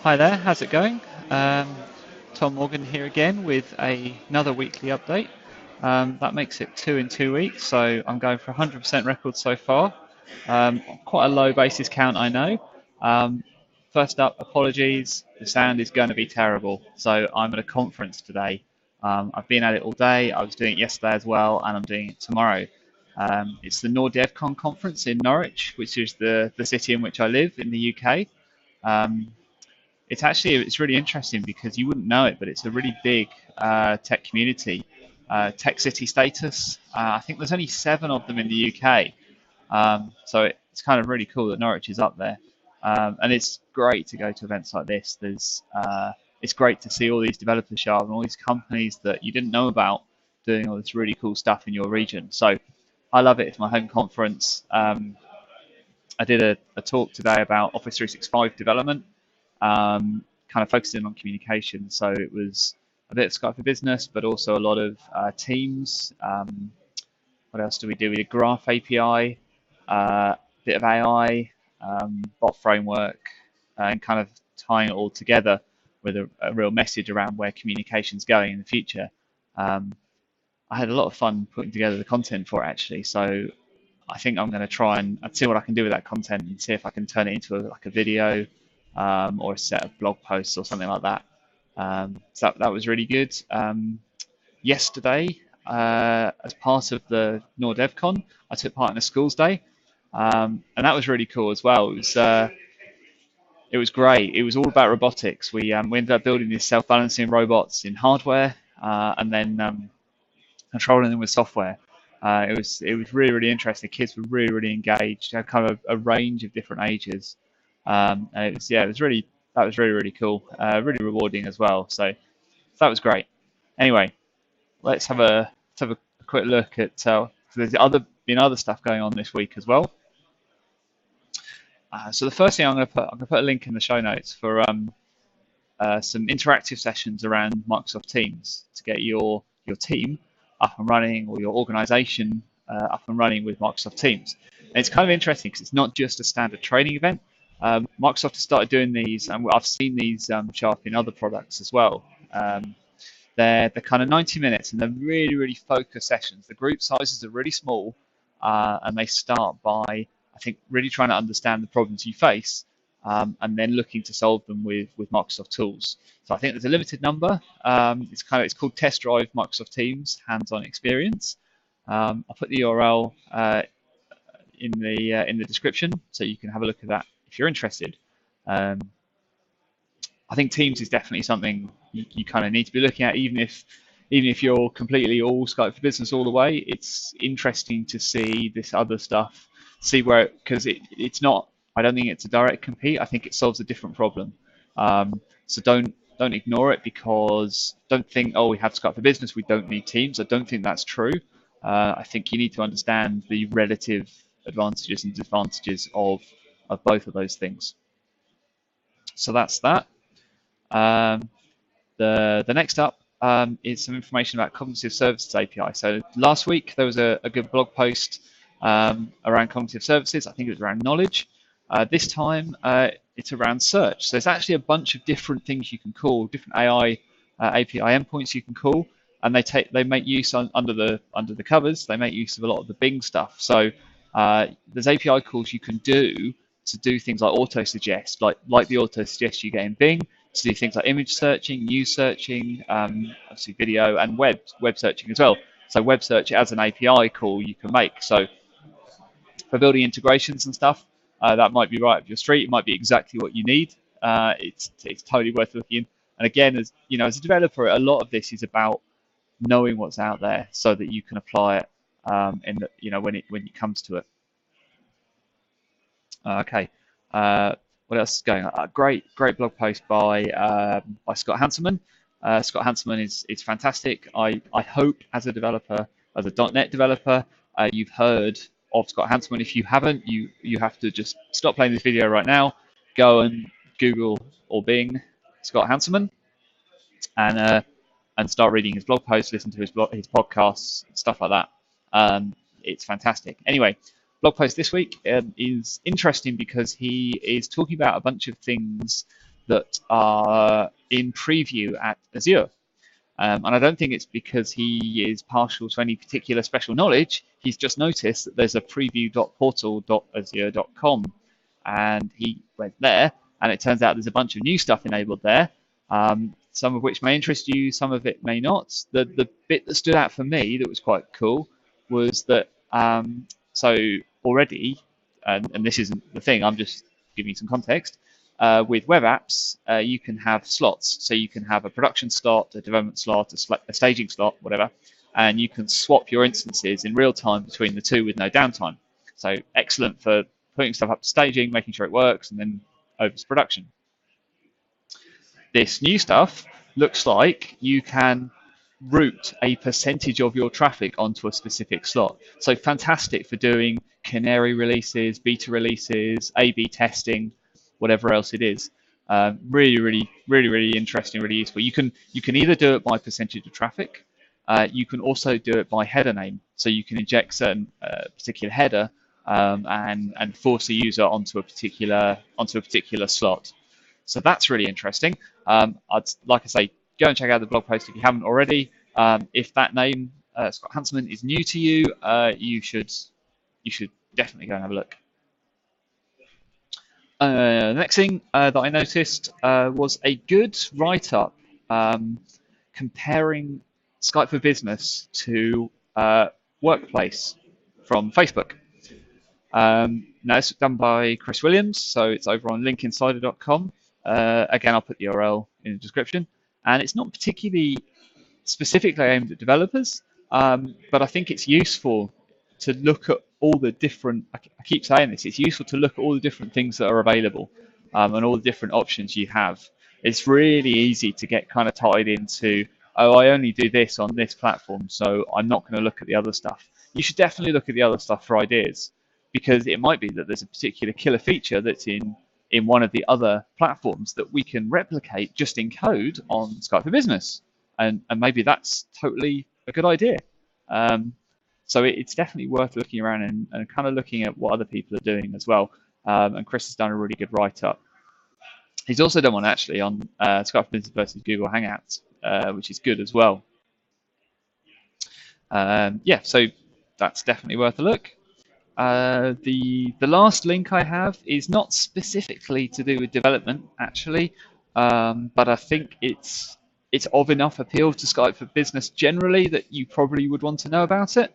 Hi there, how's it going? Um, Tom Morgan here again with another weekly update. That makes it 2 in 2 weeks, so I'm going for 100% record so far. Quite a low basis count, I know. Um, First up, apologies, the sound is going to be terrible. So I'm at a conference today. I've been at it all day, I was doing it yesterday as well, and I'm doing it tomorrow. It's the NordDevCon conference in Norwich, which is the city in which I live in the UK. Um, it's really interesting because you wouldn't know it, but it's a really big tech community, tech city status. I think there's only 7 of them in the UK, so it's kind of really cool that Norwich is up there, and it's great to go to events like this. It's great to see all these developers show up and all these companies that you didn't know about doing all this really cool stuff in your region. So I love it. It's my home conference. I did a talk today about Office 365 development, kind of focusing on communication. So it was a bit of Skype for Business, but also a lot of Teams. What else do we do? We did Graph API, a bit of AI, bot framework, and kind of tying it all together with a real message around where communication's going in the future. Um, I had a lot of fun putting together the content for it actually. So I think I'm going to try and see what I can do with that content and see if I can turn it into like a video or a set of blog posts or something like that. So that was really good. Yesterday, as part of the NordEvCon, I took part in a schools day, and that was really cool as well. It was great. It was all about robotics. We ended up building these self-balancing robots in hardware, and then controlling them with software. It was really interesting. Kids were really engaged. Had kind of a range of different ages, and that was really cool. Really rewarding as well. So that was great. Anyway, let's have a quick look at. There's been other stuff going on this week as well. So the first thing I'm gonna put a link in the show notes for some interactive sessions around Microsoft Teams to get your team up and running or your organization up and running with Microsoft Teams. And it's kind of interesting because it's not just a standard training event. Microsoft has started doing these, and I've seen these show up in other products as well. They're kind of 90 minutes, and they're really focused sessions. The group sizes are really small, and they start by, I think, really trying to understand the problems you face, and then looking to solve them with Microsoft tools. So I think there's a limited number. It's called Test Drive Microsoft Teams Hands-on Experience. I'll put the URL in the description so you can have a look at that if you're interested. Um, I think Teams is definitely something you kind of need to be looking at, even if you're completely all Skype for Business all the way. It's interesting to see this other stuff, see where, because it's not. I don't think it's a direct compete. I think it solves a different problem. So don't ignore it, because don't think, oh, we have Skype for Business, we don't need Teams. I don't think that's true. I think you need to understand the relative advantages and disadvantages of both of those things. So that's that. Um, the next up is some information about Cognitive Services API. So last week there was a good blog post around cognitive services. I think it was around knowledge. This time it's around search. So there's actually a bunch of different things you can call, different AI API endpoints you can call, and they make use under the covers. They make use of a lot of the Bing stuff. So there's API calls you can do to do things like auto suggest, like the auto suggest you get in Bing, to do things like image searching, news searching, obviously video, and web searching as well. So web search as an API call you can make. So for building integrations and stuff, that might be right up your street. It might be exactly what you need. It's totally worth looking in. And again, as a developer, a lot of this is about knowing what's out there so that you can apply it when it comes to it. Okay. What else is going on? Great blog post by Scott Hanselman. Scott Hanselman is fantastic. I hope as a developer, as a .NET developer, you've heard of Scott Hanselman. If you haven't, you have to just stop playing this video right now, go and Google or Bing Scott Hanselman, and start reading his blog posts, listen to his podcasts, stuff like that. It's fantastic. Anyway, blog post this week is interesting because he is talking about a bunch of things that are in preview at Azure. And I don't think it's because he is partial to any particular special knowledge. He's just noticed that there's a preview.portal.azure.com. And he went there, and it turns out there's a bunch of new stuff enabled there, some of which may interest you, some of it may not. The bit that stood out for me that was quite cool was that, so already, and this isn't the thing, I'm just giving you some context, with web apps, you can have slots. So you can have a production slot, a development slot, a staging slot, whatever, and you can swap your instances in real time between the two with no downtime. So excellent for putting stuff up to staging, making sure it works, and then over to production. This new stuff looks like you can route a percentage of your traffic onto a specific slot. So fantastic for doing canary releases, beta releases, A/B testing, whatever else it is. Really interesting, really useful. You can either do it by percentage of traffic. You can also do it by header name. So you can inject certain particular header and force a user onto a particular slot. So that's really interesting. I'd like I say, go and check out the blog post if you haven't already. If that name, Scott Hanselman, is new to you, you should definitely go and have a look. The next thing that I noticed was a good write-up comparing Skype for Business to Workplace from Facebook. Now, it's done by Chris Williams, so it's over on linkinsider.com. Again, I'll put the URL in the description. And it's not particularly specifically aimed at developers, but I think it's useful to look at all the different, I keep saying this, it's useful to look at all the different things that are available and all the different options you have. It's really easy to get kind of tied into, oh, I only do this on this platform, so I'm not going to look at the other stuff. You should definitely look at the other stuff for ideas, because it might be that there's a particular killer feature that's in one of the other platforms that we can replicate just in code on Skype for Business. And maybe that's totally a good idea. So it's definitely worth looking around and kind of looking at what other people are doing as well. And Chris has done a really good write-up. He's also done one actually on Skype for Business versus Google Hangouts, which is good as well. Yeah, so that's definitely worth a look. The last link I have is not specifically to do with development, actually, but I think it's of enough appeal to Skype for Business generally that you probably would want to know about it.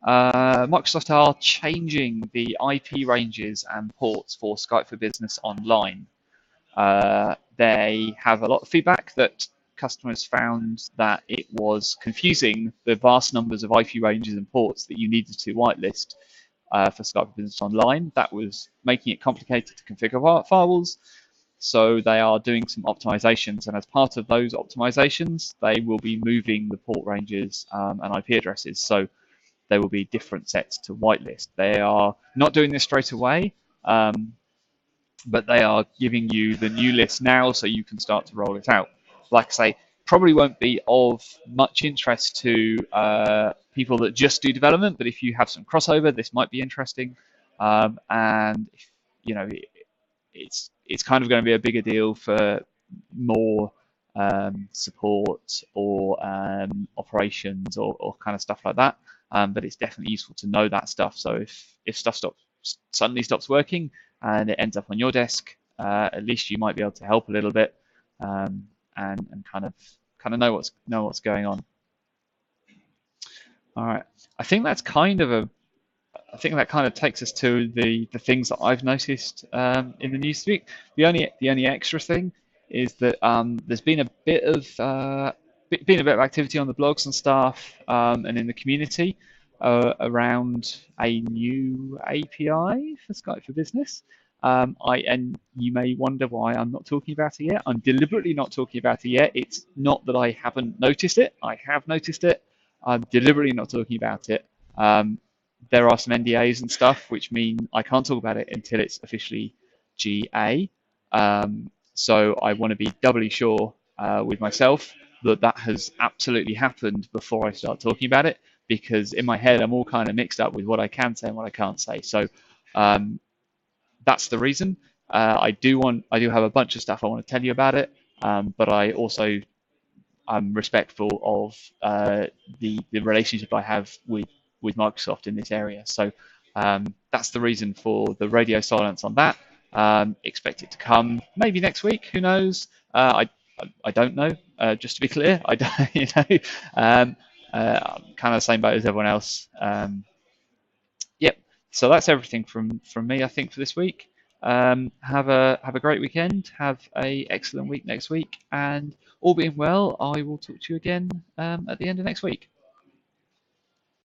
Microsoft are changing the IP ranges and ports for Skype for Business Online. They have a lot of feedback that customers found that it was confusing, the vast numbers of IP ranges and ports that you needed to whitelist for Skype for Business Online. That was making it complicated to configure firewalls. So they are doing some optimizations, and as part of those optimizations, they will be moving the port ranges and IP addresses. So there will be different sets to whitelist. They are not doing this straight away, but they are giving you the new list now so you can start to roll it out. Like I say, probably won't be of much interest to people that just do development, but if you have some crossover, this might be interesting. And you know, it's kind of going to be a bigger deal for more support or operations or kind of stuff like that. But it's definitely useful to know that stuff. So if stuff suddenly stops working and it ends up on your desk, at least you might be able to help a little bit and kind of know what's going on. All right, I think that kind of takes us to the things that I've noticed in the news week. The only extra thing is that there's been a bit of activity on the blogs and stuff and in the community around a new API for Skype for Business. And you may wonder why I'm not talking about it yet. I'm deliberately not talking about it yet. It's not that I haven't noticed it. I have noticed it. I'm deliberately not talking about it. There are some NDAs and stuff, which mean I can't talk about it until it's officially GA. So I want to be doubly sure with myself that has absolutely happened before I start talking about it, because in my head I'm all kind of mixed up with what I can say and what I can't say. So that's the reason. I do have a bunch of stuff I want to tell you about it, but I'm respectful of the relationship I have with Microsoft in this area. So that's the reason for the radio silence on that. Expect it to come maybe next week. Who knows? I don't know. Just to be clear, I don't. Um, I'm kind of the same boat as everyone else. Yep. So that's everything from me, I think, for this week. Have a great weekend. Have a excellent week next week, and all being well, I will talk to you again at the end of next week.